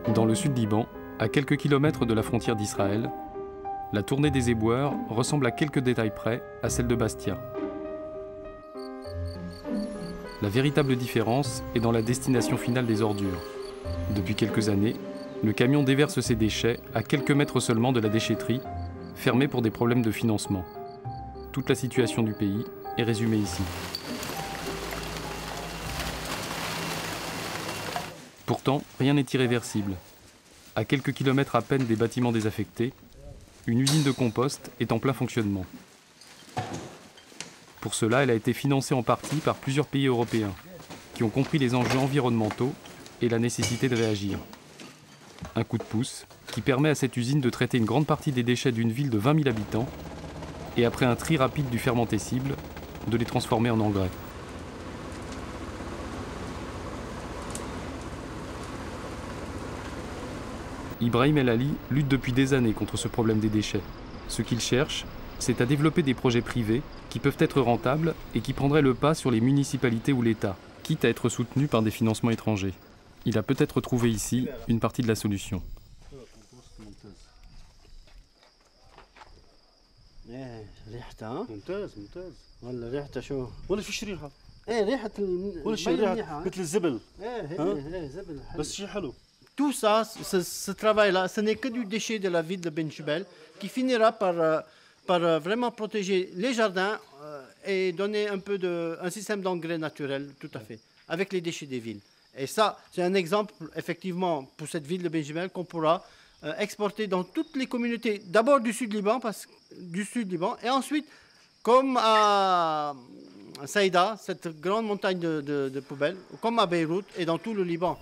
Dans le sud Liban, à quelques kilomètres de la frontière d'Israël, la tournée des éboueurs ressemble à quelques détails près à celle de Bastia. La véritable différence est dans la destination finale des ordures. Depuis quelques années, le camion déverse ses déchets à quelques mètres seulement de la déchetterie, fermée pour des problèmes de financement. Toute la situation du pays est résumée ici. Pourtant, rien n'est irréversible. À quelques kilomètres à peine des bâtiments désaffectés, une usine de compost est en plein fonctionnement. Pour cela, elle a été financée en partie par plusieurs pays européens, qui ont compris les enjeux environnementaux et la nécessité de réagir. Un coup de pouce qui permet à cette usine de traiter une grande partie des déchets d'une ville de 20 000 habitants et après un tri rapide du fermentescible, de les transformer en engrais. Ibrahim El Ali lutte depuis des années contre ce problème des déchets. Ce qu'il cherche, c'est à développer des projets privés qui peuvent être rentables et qui prendraient le pas sur les municipalités ou l'État, quitte à être soutenus par des financements étrangers. Il a peut-être trouvé ici une partie de la solution. ريحتها ممتاز ممتاز ولا ريحتها شو؟ ولا في ريحه ايه ريحة ولا شيء ريحه مثل الزبل ايه زبل حلو. بس شيء حلو. Tout ça, ce travail-là, ce n'est que du déchet de la ville de Ben Jbel qui finira par vraiment protéger les jardins et donner un système d'engrais naturel, tout à fait, avec les déchets des villes. Et ça, c'est un exemple, effectivement, pour cette ville de Ben Jbel qu'on pourra exporter dans toutes les communautés, d'abord du sud Liban, et ensuite, comme à Saïda, cette grande montagne de poubelles, comme à Beyrouth et dans tout le Liban.